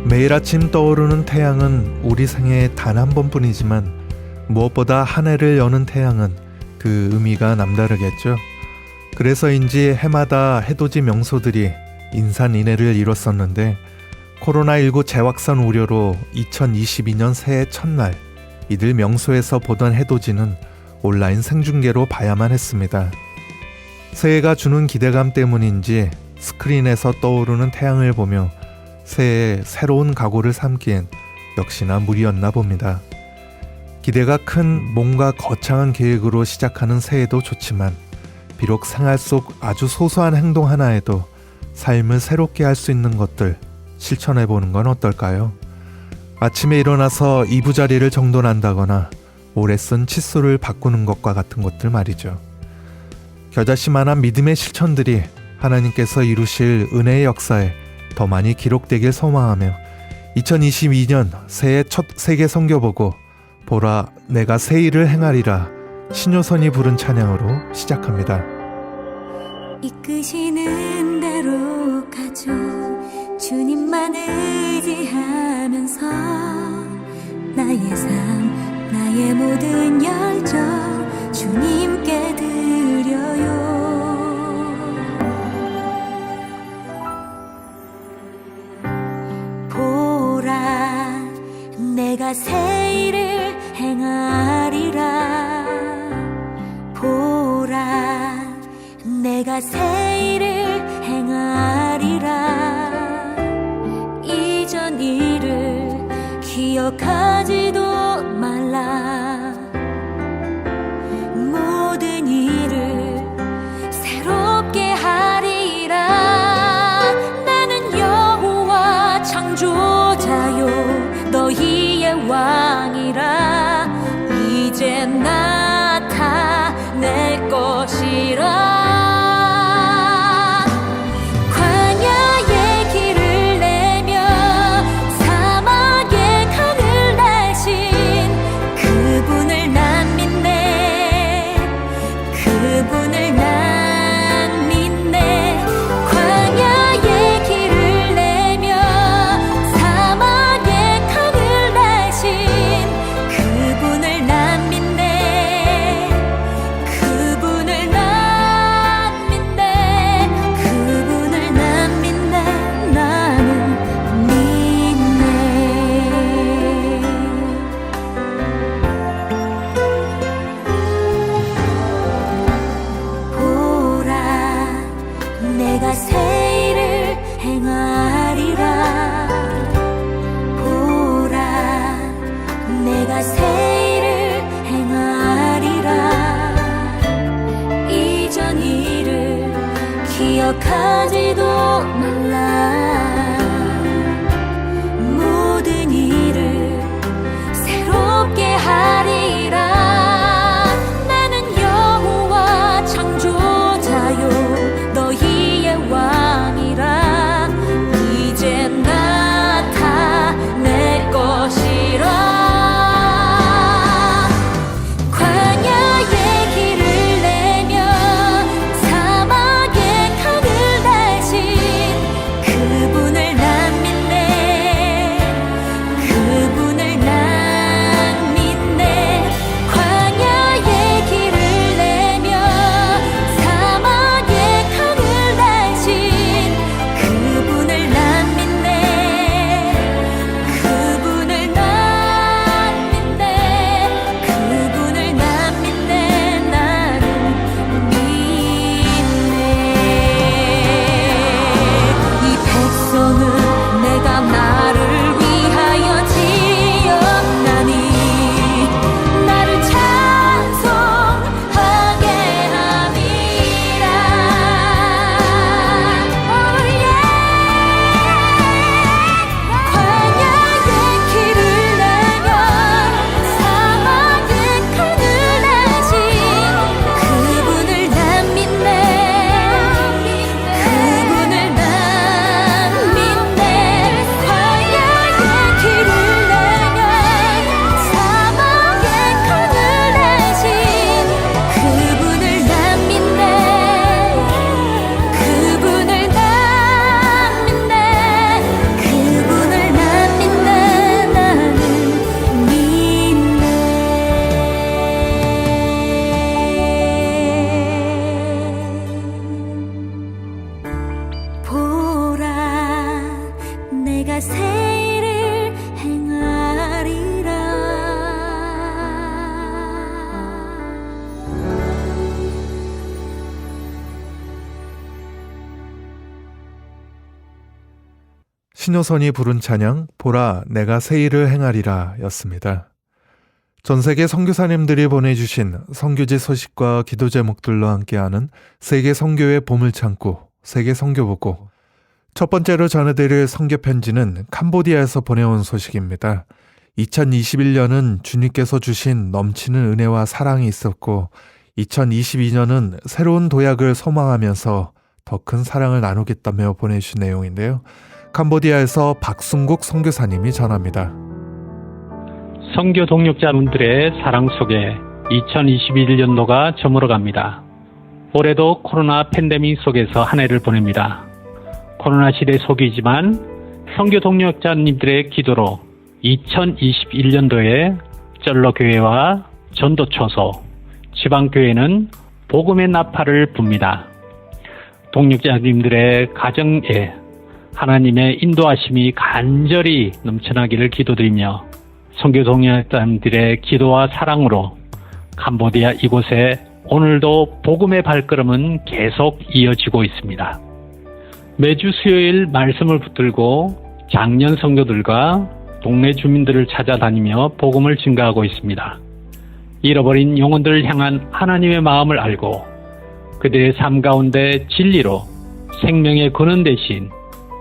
매일 아침 떠오르는 태양은 우리 생에 단 한 번뿐이지만 무엇보다 한 해를 여는 태양은 그 의미가 남다르겠죠. 그래서인지 해마다 해돋이 명소들이 인산인해를 이뤘었는데 코로나19 재확산 우려로 2022년 새해 첫날 이들 명소에서 보던 해돋이는 온라인 생중계로 봐야만 했습니다. 새해가 주는 기대감 때문인지 스크린에서 떠오르는 태양을 보며 새해에 새로운 각오를 삼기엔 역시나 무리였나 봅니다. 기대가 큰 뭔가 거창한 계획으로 시작하는 새해도 좋지만 비록 생활 속 아주 소소한 행동 하나에도 삶을 새롭게 할 수 있는 것들 실천해보는 건 어떨까요? 아침에 일어나서 이부자리를 정돈한다거나 오래 쓴 칫솔을 바꾸는 것과 같은 것들 말이죠. 겨자씨만한 믿음의 실천들이 하나님께서 이루실 은혜의 역사에 더 많이 기록되길 소망하며 2022년 새해 첫 세계 선교 보고 보라 내가 새 일을 행하리라 신효선이 부른 찬양으로 시작합니다. 이끄시는 대로 가죠. 주님만 의지하면서 나의 삶 나의 모든 열정 주님께 드려요. 보라 내가 새 일을 행하리라. 보라 내가 새 일을 행하리라. 이전 일을 기억하지도 말라. 모든 일을 새롭게 하리라. 나는 여호와 창조자요 너희의 왕이라. 이제 나타낼 것이라. 내가 새 일을 행하리라. 보라 내가 새 일을 행하리라. 이전 일을 기억하지도 말라. 모든 일을 새롭게 하리라. 나는 여호와 창조자요 너희의 왕이라. 이제 나타낼 것이라. 광야의 길을 내며 사막의 강을 신효선이 부른 찬양 보라 내가 새 일을 행하리라 였습니다. 전 세계 선교사님들이 보내주신 선교지 소식과 기도 제목들로 함께하는 세계 선교의 보물창고 세계 선교보고, 첫 번째로 전해드릴 선교 편지는 캄보디아에서 보내온 소식입니다. 2021년은 주님께서 주신 넘치는 은혜와 사랑이 있었고 2022년은 새로운 도약을 소망하면서 더 큰 사랑을 나누겠다며 보내주신 내용인데요. 캄보디아에서 박순국 선교사님이 전합니다. 선교 동력자분들의 사랑 속에 2021년도가 저물어갑니다. 올해도 코로나 팬데믹 속에서 한 해를 보냅니다. 코로나 시대 속이지만 선교 동력자님들의 기도로 2021년도에 쩔러교회와 전도초소, 지방교회는 복음의 나팔을 붑니다. 동력자님들의 가정에 하나님의 인도하심이 간절히 넘쳐나기를 기도드리며 선교 동력자님들의 기도와 사랑으로 캄보디아 이곳에 오늘도 복음의 발걸음은 계속 이어지고 있습니다. 매주 수요일 말씀을 붙들고 장년 성도들과 동네 주민들을 찾아다니며 복음을 증가하고 있습니다. 잃어버린 영혼들을 향한 하나님의 마음을 알고 그들의 삶 가운데 진리로 생명의 근원 대신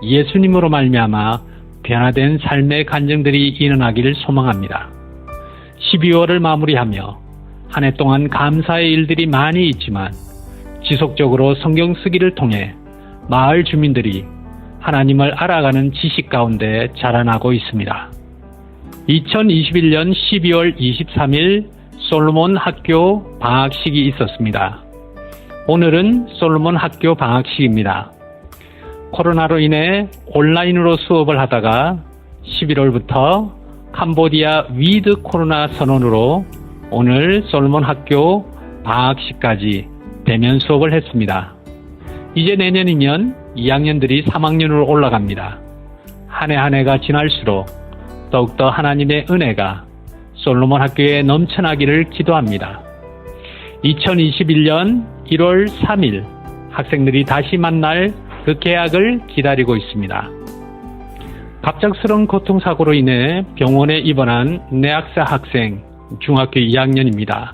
예수님으로 말미암아 변화된 삶의 간증들이 일어나기를 소망합니다. 12월을 마무리하며 한 해 동안 감사의 일들이 많이 있지만 지속적으로 성경 쓰기를 통해 마을 주민들이 하나님을 알아가는 지식 가운데 자라나고 있습니다. 2021년 12월 23일 솔로몬 학교 방학식이 있었습니다. 오늘은 솔로몬 학교 방학식입니다. 코로나로 인해 온라인으로 수업을 하다가 11월부터 캄보디아 위드 코로나 선언으로 오늘 솔로몬 학교 방학식까지 대면 수업을 했습니다. 이제 내년이면 2학년들이 3학년으로 올라갑니다. 한 해 한 해가 지날수록 더욱더 하나님의 은혜가 솔로몬 학교에 넘쳐나기를 기도합니다. 2021년 1월 3일 학생들이 다시 만날 그 계약을 기다리고 있습니다. 갑작스러운 교통사고로 인해 병원에 입원한 내학사 학생 중학교 2학년입니다.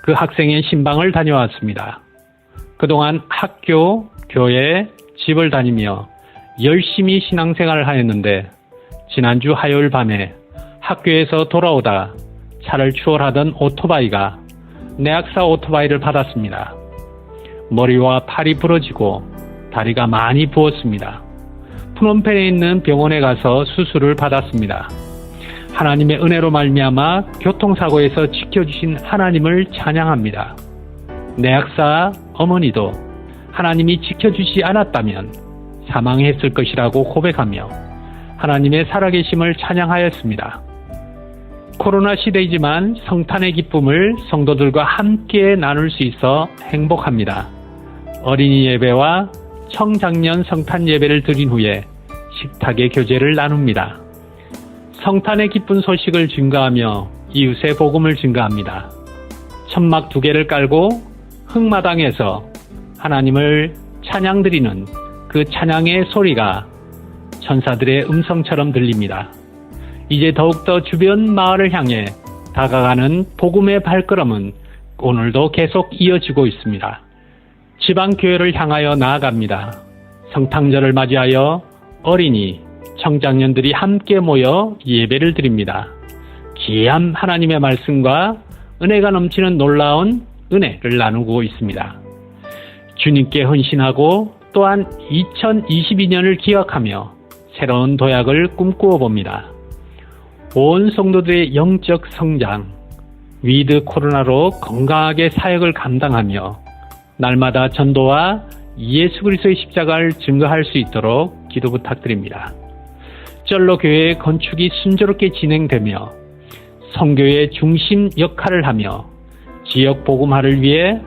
그 학생의 신방을 다녀왔습니다. 그동안 학교, 교회, 집을 다니며 열심히 신앙생활을 하였는데 지난주 화요일 밤에 학교에서 돌아오다 차를 추월하던 오토바이가 내학사 오토바이를 받았습니다. 머리와 팔이 부러지고 다리가 많이 부었습니다. 프놈펜에 있는 병원에 가서 수술을 받았습니다. 하나님의 은혜로 말미암아 교통사고에서 지켜주신 하나님을 찬양합니다. 내학사 어머니도 하나님이 지켜주지 않았다면 사망했을 것이라고 고백하며 하나님의 살아계심을 찬양하였습니다. 코로나 시대이지만 성탄의 기쁨을 성도들과 함께 나눌 수 있어 행복합니다. 어린이 예배와 청장년 성탄 예배를 드린 후에 식탁의 교제를 나눕니다. 성탄의 기쁜 소식을 증가하며 이웃의 복음을 증가합니다. 천막 2개를 깔고 흙마당에서 하나님을 찬양드리는 그 찬양의 소리가 천사들의 음성처럼 들립니다. 이제 더욱더 주변 마을을 향해 다가가는 복음의 발걸음은 오늘도 계속 이어지고 있습니다. 지방교회를 향하여 나아갑니다. 성탄절을 맞이하여 어린이, 청장년들이 함께 모여 예배를 드립니다. 귀한 하나님의 말씀과 은혜가 넘치는 놀라운 은혜를 나누고 있습니다. 주님께 헌신하고 또한 2022년을 기억하며 새로운 도약을 꿈꾸어 봅니다. 온 성도들의 영적 성장, 위드 코로나로 건강하게 사역을 감당하며 날마다 전도와 예수 그리스도의 십자가를 증거할 수 있도록 기도 부탁드립니다. 쩔러 교회의 건축이 순조롭게 진행되며 선교의 중심 역할을 하며 지역 복음화를 위해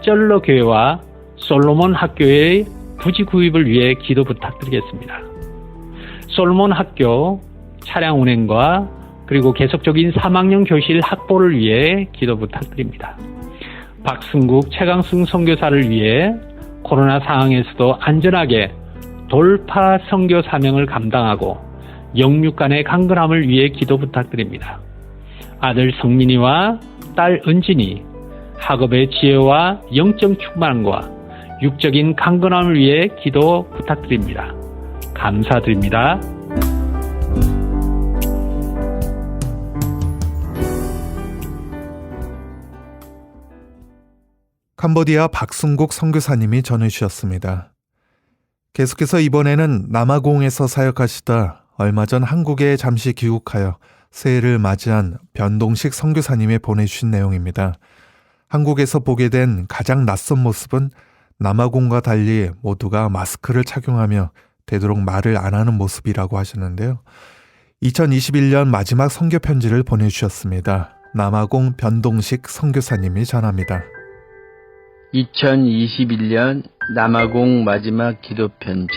쩔러 교회와 솔로몬 학교의 부지 구입을 위해 기도 부탁드리겠습니다. 솔로몬 학교 차량 운행과 그리고 계속적인 3학년 교실 확보를 위해 기도 부탁드립니다. 박승국, 최강승 선교사를 위해 코로나 상황에서도 안전하게 돌파 선교 사명을 감당하고 영육간의 강건함을 위해 기도 부탁드립니다. 아들 성민이와 딸 은진이 학업의 지혜와 영적 충만함과 육적인 강건함을 위해 기도 부탁드립니다. 감사드립니다. 캄보디아 박순국 선교사님이 전해주셨습니다. 계속해서 이번에는 남아공에서 사역하시다 얼마 전 한국에 잠시 귀국하여 새해를 맞이한 변동식 선교사님이 보내주신 내용입니다. 한국에서 보게 된 가장 낯선 모습은 남아공과 달리 모두가 마스크를 착용하며 되도록 말을 안 하는 모습이라고 하셨는데요. 2021년 마지막 선교 편지를 보내주셨습니다. 남아공 변동식 선교사님이 전합니다. 2021년 남아공 마지막 기도 편지.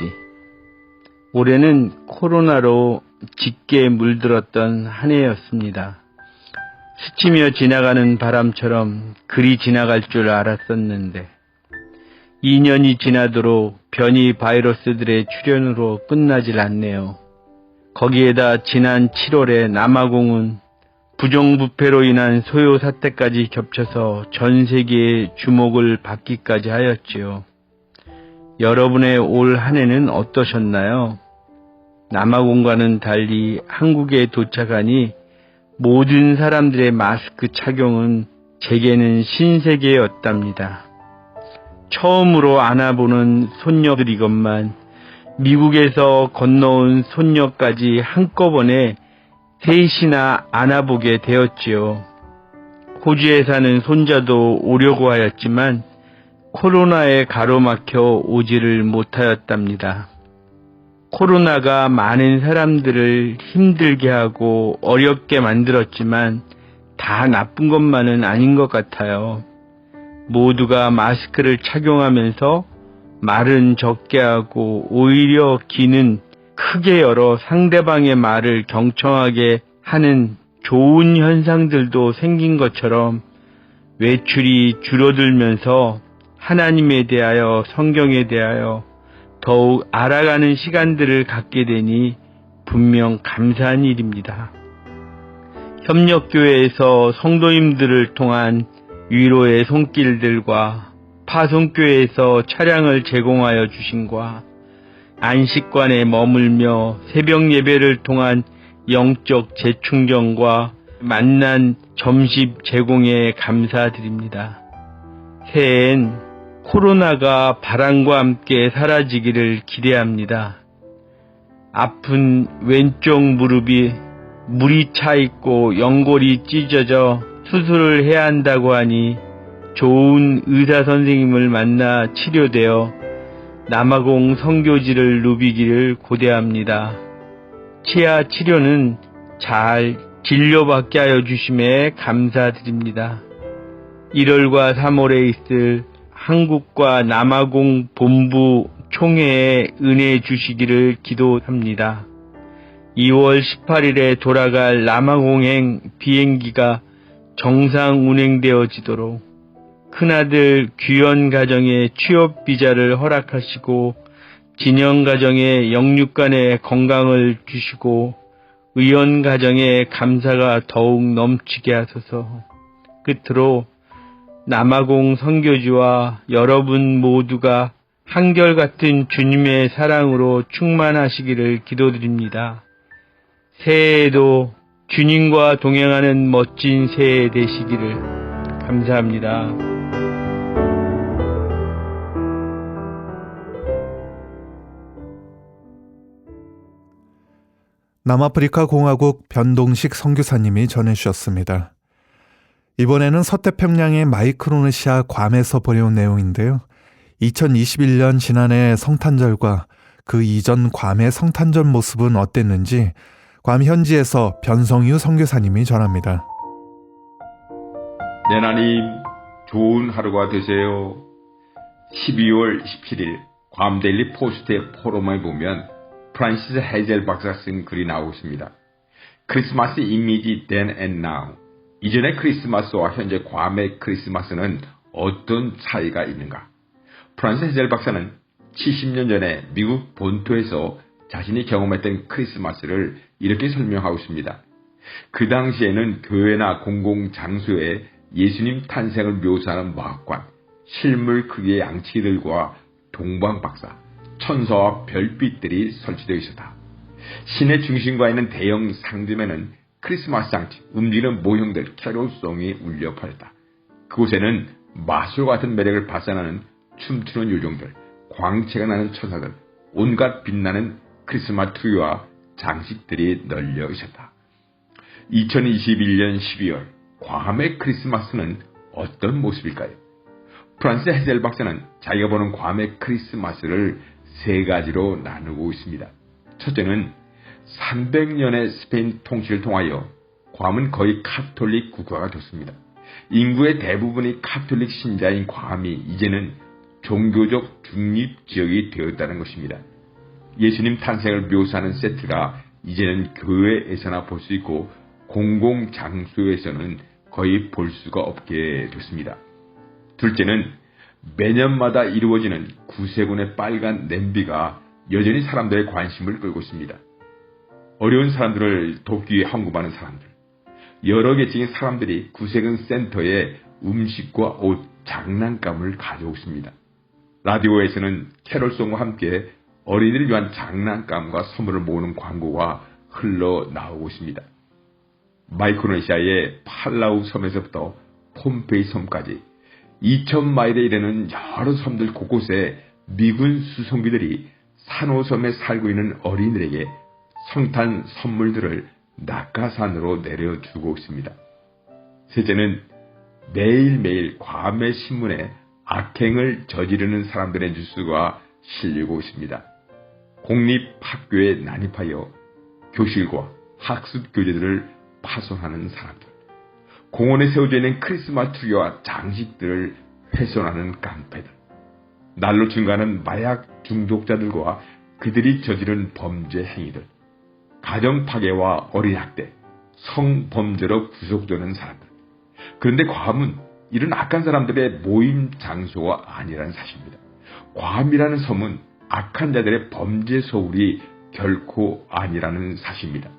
올해는 코로나로 짙게 물들었던 한 해였습니다. 스치며 지나가는 바람처럼 그리 지나갈 줄 알았었는데 2년이 지나도록 변이 바이러스들의 출현으로 끝나질 않네요. 거기에다 지난 7월에 남아공은 부정부패로 인한 소요 사태까지 겹쳐서 전 세계의 주목을 받기까지 하였지요. 여러분의 올 한 해는 어떠셨나요? 남아공과는 달리 한국에 도착하니 모든 사람들의 마스크 착용은 제게는 신세계였답니다. 처음으로 안아보는 손녀들이건만 미국에서 건너온 손녀까지 한꺼번에 셋이나 안아보게 되었지요. 호주에 사는 손자도 오려고 하였지만 코로나에 가로막혀 오지를 못하였답니다. 코로나가 많은 사람들을 힘들게 하고 어렵게 만들었지만 다 나쁜 것만은 아닌 것 같아요. 모두가 마스크를 착용하면서 말은 적게 하고 오히려 귀는 크게 열어 상대방의 말을 경청하게 하는 좋은 현상들도 생긴 것처럼 외출이 줄어들면서 하나님에 대하여 성경에 대하여 더욱 알아가는 시간들을 갖게 되니 분명 감사한 일입니다. 협력교회에서 성도님들을 통한 위로의 손길들과 파송교회에서 차량을 제공하여 주신과 안식관에 머물며 새벽 예배를 통한 영적 재충전과 만난 점심 제공에 감사드립니다. 새해엔 코로나가 바람과 함께 사라지기를 기대합니다. 아픈 왼쪽 무릎이 물이 차 있고 연골이 찢어져 수술을 해야 한다고 하니 좋은 의사 선생님을 만나 치료되어 남아공 선교지를 누비기를 고대합니다. 치아 치료는 잘 진료받게 하여 주심에 감사드립니다. 1월과 3월에 있을 한국과 남아공 본부 총회에 은혜 주시기를 기도합니다. 2월 18일에 돌아갈 남아공행 비행기가 정상 운행되어지도록 큰아들 규현 가정의 취업 비자를 허락하시고 진영 가정의 영육간의 건강을 주시고 의원 가정의 감사가 더욱 넘치게 하소서. 끝으로 남아공 선교지와 여러분 모두가 한결같은 주님의 사랑으로 충만하시기를 기도드립니다. 새해에도 주님과 동행하는 멋진 새해 되시기를 감사합니다. 남아프리카 공화국 변동식 선교사님이 전해주셨습니다. 이번에는 서태평양의 마이크로네시아 괌에서 보내온 내용인데요. 2021년 지난해 성탄절과 그 이전 괌의 성탄절 모습은 어땠는지 괌 현지에서 변성유 선교사님이 전합니다. 내나님 좋은 하루가 되세요. 12월 17일 괌 데일리 포스트의 포럼에 보면 프란시스 헤젤 박사가 쓴 글이 나오고 있습니다. 크리스마스 이미지 then and now. 이전의 크리스마스와 현재 괌의 크리스마스는 어떤 차이가 있는가? 프란시스 헤젤 박사는 70년 전에 미국 본토에서 자신이 경험했던 크리스마스를 이렇게 설명하고 있습니다. 그 당시에는 교회나 공공장소에 예수님 탄생을 묘사하는 마학관, 실물 크기의 양치들과 동방박사, 천사와 별빛들이 설치되어 있었다. 시내 중심가에 있는 대형 상점에는 크리스마스 장치, 움직이는 모형들, 캐롤송이 울려 퍼졌다. 그곳에는 마술 같은 매력을 발산하는 춤추는 요정들, 광채가 나는 천사들, 온갖 빛나는 크리스마스 트리와 장식들이 널려 있었다. 2021년 12월 괌의 크리스마스는 어떤 모습일까요? 프란스 헤젤 박사는 자기가 보는 괌의 크리스마스를 세 가지로 나누고 있습니다. 첫째는 300년의 스페인 통치를 통하여 괌은 거의 카톨릭 국가가 됐습니다. 인구의 대부분이 카톨릭 신자인 괌이 이제는 종교적 중립지역이 되었다는 것입니다. 예수님 탄생을 묘사하는 세트가 이제는 교회에서나 볼 수 있고 공공장소에서는 거의 볼 수가 없게 됐습니다. 둘째는 매년마다 이루어지는 구세군의 빨간 냄비가 여전히 사람들의 관심을 끌고 있습니다. 어려운 사람들을 돕기 위해 헌금하는 사람들, 여러 계층의 사람들이 구세군 센터에 음식과 옷, 장난감을 가져오십니다. 라디오에서는 캐롤송과 함께 어린이를 위한 장난감과 선물을 모으는 광고가 흘러나오고 있습니다. 마이크로네시아의 팔라우 섬에서부터 폼페이 섬까지 2,000마일에 이르는 여러 섬들 곳곳에 미군 수송기들이 산호섬에 살고 있는 어린이들에게 성탄 선물들을 낙하산으로 내려주고 있습니다. 셋째는 매일매일 괌의 신문에 악행을 저지르는 사람들의 뉴스가 실리고 있습니다. 공립학교에 난입하여 교실과 학습 교재들을 파손하는 사람들, 공원에 세워져 있는 크리스마스 트리와 장식들을 훼손하는 깡패들, 날로 증가하는 마약 중독자들과 그들이 저지른 범죄 행위들, 가정 파괴와 어린 학대, 성범죄로 구속되는 사람들. 그런데 괌은 이런 악한 사람들의 모임 장소가 아니라는 사실입니다. 괌이라는 섬은 악한 자들의 범죄 소울이 결코 아니라는 사실입니다.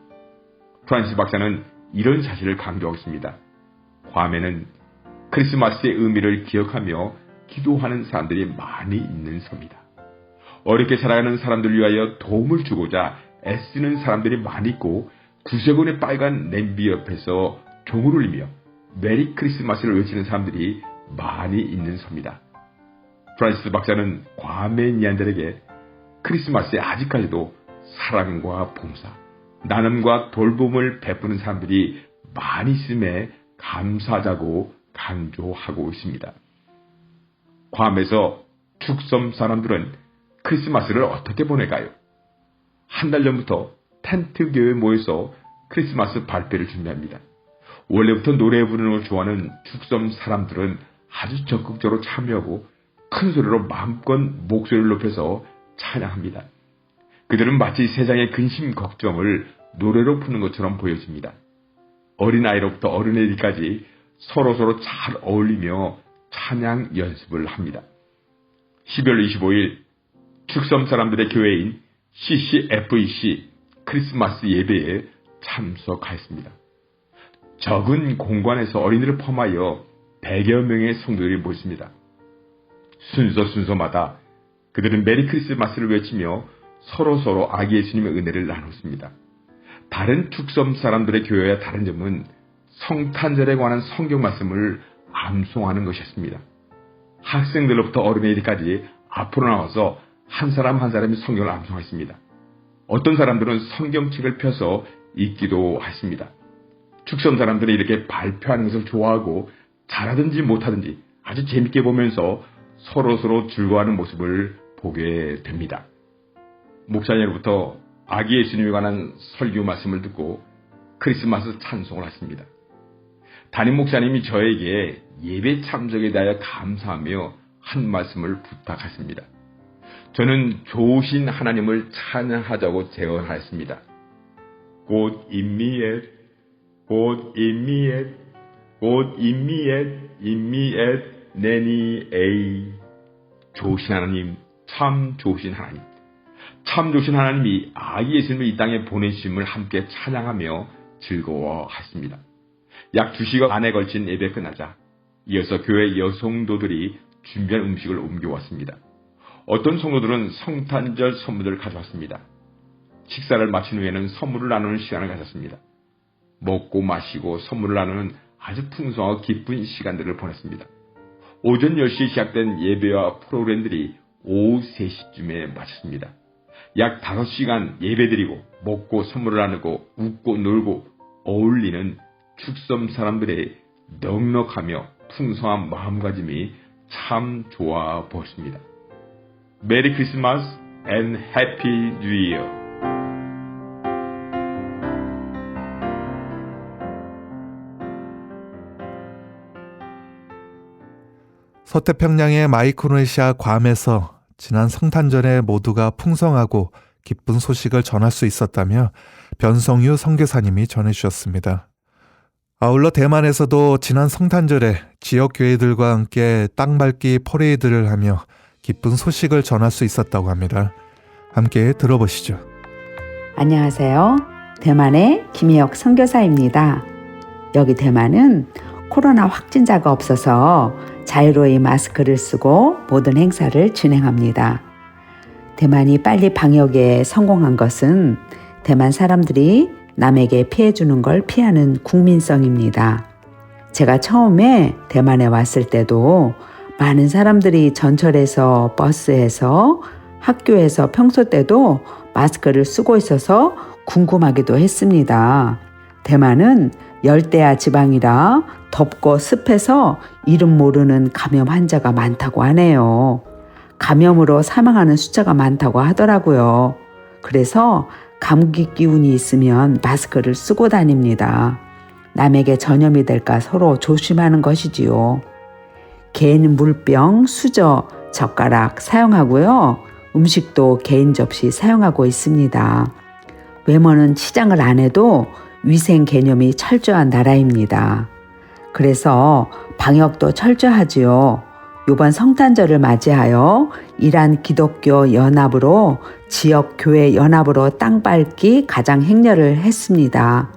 프란시스 박사는 이런 사실을 강조하고 있습니다. 괌에는 크리스마스의 의미를 기억하며 기도하는 사람들이 많이 있는 섬이다. 어렵게 살아가는 사람들을 위하여 도움을 주고자 애쓰는 사람들이 많이 있고 구세군의 빨간 냄비 옆에서 종을 울리며 메리 크리스마스를 외치는 사람들이 많이 있는 섬이다. 프란시스 박사는 괌의 인디안들에게 크리스마스에 아직까지도 사랑과 봉사, 나눔과 돌봄을 베푸는 사람들이 많이 있음에 감사하자고 강조하고 있습니다. 괌에서 축섬 사람들은 크리스마스를 어떻게 보내가요? 한 달 전부터 텐트 교회에 모여서 크리스마스 발표를 준비합니다. 원래부터 노래 부르는 걸 좋아하는 축섬 사람들은 아주 적극적으로 참여하고 큰 소리로 마음껏 목소리를 높여서 찬양합니다. 그들은 마치 세상의 근심 걱정을 노래로 푸는 것처럼 보여집니다. 어린아이로부터 어른애들까지 서로서로 잘 어울리며 찬양 연습을 합니다. 12월 25일 축섬 사람들의 교회인 CCFEC 크리스마스 예배에 참석하였습니다. 적은 공간에서 어린이를 포함하여 100여 명의 성도들이 모였습니다. 순서마다 그들은 메리 크리스마스를 외치며 서로서로 아기 예수님의 은혜를 나눴습니다. 다른 축섬 사람들의 교회와 다른 점은 성탄절에 관한 성경 말씀을 암송하는 것이었습니다. 학생들로부터 어린이들까지 앞으로 나와서 한 사람 한 사람이 성경을 암송했습니다. 어떤 사람들은 성경책을 펴서 읽기도 했습니다. 축섬 사람들은 이렇게 발표하는 것을 좋아하고 잘하든지 못하든지 아주 재밌게 보면서 서로서로 즐거워하는 모습을 보게 됩니다. 목사님으로부터 아기 예수님에 관한 설교 말씀을 듣고 크리스마스 찬송을 했습니다. 담임 목사님이 저에게 예배 참석에 대하여 감사하며 한 말씀을 부탁했습니다. 저는 좋으신 하나님을 찬양하자고 제언하였습니다. God in me at, God in me at, God in me at, in me at, 내니 에이. 좋으신 하나님, 참 좋으신 하나님, 참 좋으신 하나님이 아기 예수님을 이 땅에 보내주심을 함께 찬양하며 즐거워하십니다. 약 2시간 반에 걸친 예배 끝나자 이어서 교회 여성도들이 준비한 음식을 옮겨왔습니다. 어떤 성도들은 성탄절 선물을 가져왔습니다. 식사를 마친 후에는 선물을 나누는 시간을 가졌습니다. 먹고 마시고 선물을 나누는 아주 풍성하고 기쁜 시간들을 보냈습니다. 오전 10시에 시작된 예배와 프로그램들이 오후 3시쯤에 마쳤습니다. 약 5시간 예배드리고 먹고 선물을 나누고 웃고 놀고 어울리는 축섬 사람들의 넉넉하며 풍성한 마음가짐이 참 좋아 보였습니다. 메리 크리스마스 앤 해피 뉴 이어. 서태평양의 마이크로네시아 괌에서 지난 성탄절에 모두가 풍성하고 기쁜 소식을 전할 수 있었다며 변성유 선교사님이 전해주셨습니다. 아울러 대만에서도 지난 성탄절에 지역 교회들과 함께 땅밟기 퍼레이드를 하며 기쁜 소식을 전할 수 있었다고 합니다. 함께 들어보시죠. 안녕하세요. 대만의 김혜옥 선교사입니다. 여기 대만은 코로나 확진자가 없어서 자유로이 마스크를 쓰고 모든 행사를 진행합니다. 대만이 빨리 방역에 성공한 것은 대만 사람들이 남에게 피해주는 걸 피하는 국민성입니다. 제가 처음에 대만에 왔을 때도 많은 사람들이 전철에서, 버스에서, 학교에서 평소 때도 마스크를 쓰고 있어서 궁금하기도 했습니다. 대만은 열대야 지방이라 덥고 습해서 이름 모르는 감염 환자가 많다고 하네요. 감염으로 사망하는 숫자가 많다고 하더라고요. 그래서 감기 기운이 있으면 마스크를 쓰고 다닙니다. 남에게 전염이 될까 서로 조심하는 것이지요. 개인 물병, 수저, 젓가락 사용하고요. 음식도 개인 접시 사용하고 있습니다. 외모는 치장을 안 해도 위생 개념이 철저한 나라입니다. 그래서 방역도 철저하지요. 이번 성탄절을 맞이하여 이란 기독교 연합으로 지역 교회 연합으로 땅밟기 가장 행렬을 했습니다.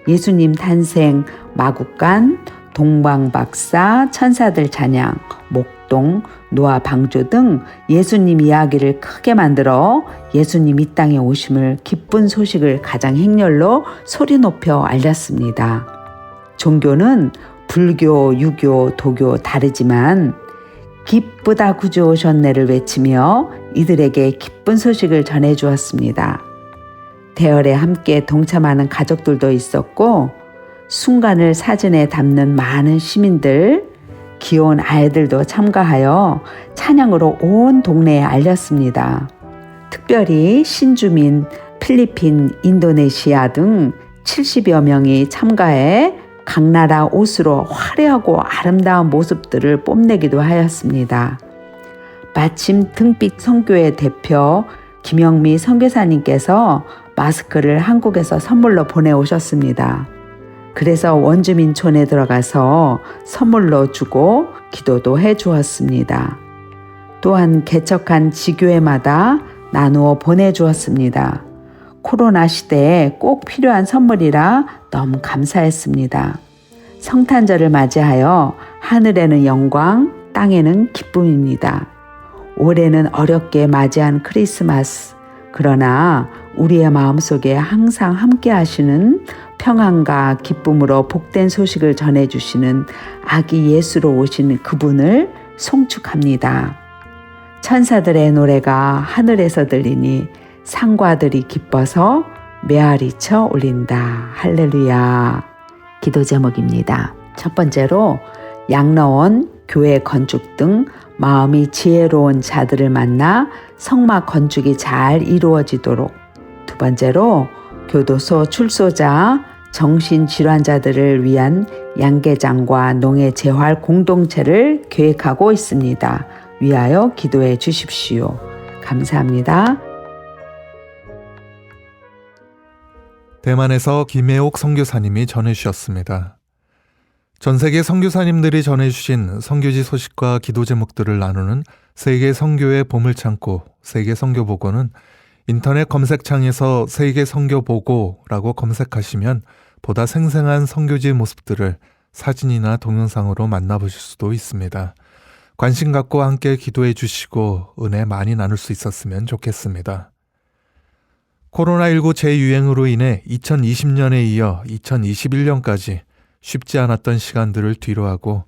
예수님 탄생, 마국간, 동방박사, 천사들 찬양, 목동, 노아 방주 등 예수님 이야기를 크게 만들어 예수님 이 땅에 오심을 기쁜 소식을 가장 행렬로 소리 높여 알렸습니다. 종교는 불교, 유교, 도교 다르지만 기쁘다 구주 오셨네를 외치며 이들에게 기쁜 소식을 전해주었습니다. 대열에 함께 동참하는 가족들도 있었고 순간을 사진에 담는 많은 시민들, 귀여운 아이들도 참가하여 찬양으로 온 동네에 알렸습니다. 특별히 신주민, 필리핀, 인도네시아 등 70여 명이 참가해 각 나라 옷으로 화려하고 아름다운 모습들을 뽐내기도 하였습니다. 마침 등빛 선교회 대표 김영미 선교사님께서 마스크를 한국에서 선물로 보내오셨습니다. 그래서 원주민촌에 들어가서 선물로 주고 기도도 해주었습니다. 또한 개척한 지교회마다 나누어 보내주었습니다. 코로나 시대에 꼭 필요한 선물이라 너무 감사했습니다. 성탄절을 맞이하여 하늘에는 영광, 땅에는 기쁨입니다. 올해는 어렵게 맞이한 크리스마스, 그러나 우리의 마음속에 항상 함께 하시는 평안과 기쁨으로 복된 소식을 전해주시는 아기 예수로 오신 그분을 송축합니다. 천사들의 노래가 하늘에서 들리니 상과들이 기뻐서 메아리쳐 올린다. 할렐루야. 기도 제목입니다. 첫 번째로 양로원, 교회 건축 등 마음이 지혜로운 자들을 만나 성막 건축이 잘 이루어지도록. 두 번째로 교도소 출소자, 정신질환자들을 위한 양계장과 농해 재활 공동체를 계획하고 있습니다. 위하여 기도해 주십시오. 감사합니다. 대만에서 김혜옥 선교사님이 전해주셨습니다. 전 세계 선교사님들이 전해주신 선교지 소식과 기도 제목들을 나누는 세계 선교의 보물창고 세계 선교보고는 인터넷 검색창에서 세계 선교보고라고 검색하시면 보다 생생한 선교지 모습들을 사진이나 동영상으로 만나보실 수도 있습니다. 관심 갖고 함께 기도해 주시고 은혜 많이 나눌 수 있었으면 좋겠습니다. 코로나19 재유행으로 인해 2020년에 이어 2021년까지 쉽지 않았던 시간들을 뒤로하고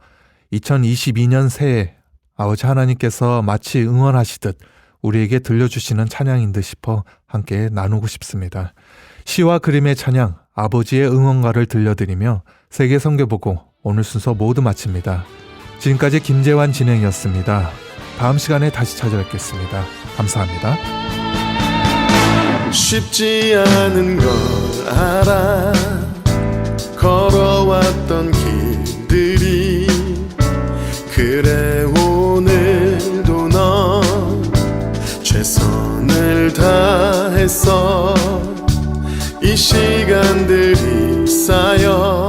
2022년 새해 아버지 하나님께서 마치 응원하시듯 우리에게 들려주시는 찬양인 듯 싶어 함께 나누고 싶습니다. 시와 그림의 찬양, 아버지의 응원가를 들려드리며 세계 선교보고 오늘 순서 모두 마칩니다. 지금까지 김재환 진행이었습니다. 다음 시간에 다시 찾아뵙겠습니다. 감사합니다. 쉽지 않은 걸 알아 걸어왔던 길들이 그래 오늘도 넌 최선을 다했어 이 시간들이 쌓여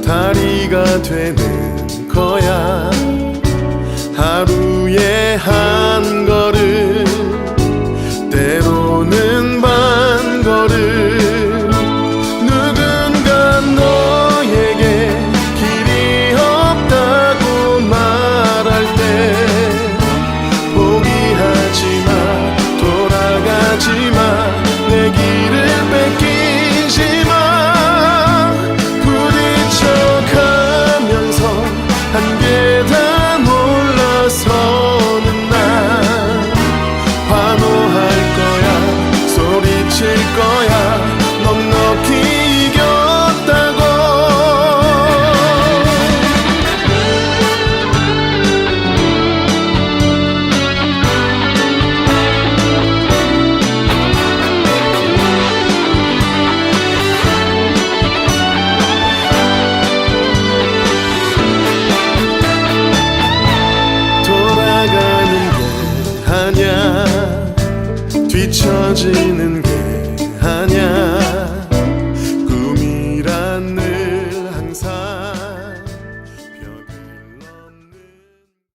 다리가 되는 거야 하루에 한 걸음 때로는 반 걸음 누군가 너에게 길이 없다고 말할 때 포기하지 마 돌아가지 마 내 길을 뺏기지 마 부딪혀가면서 한 계단 올라서는 날 환호할 거야 소리칠 거야 넉넉히 이겼다고 돌아가는 게 아냐 뒤처지는 게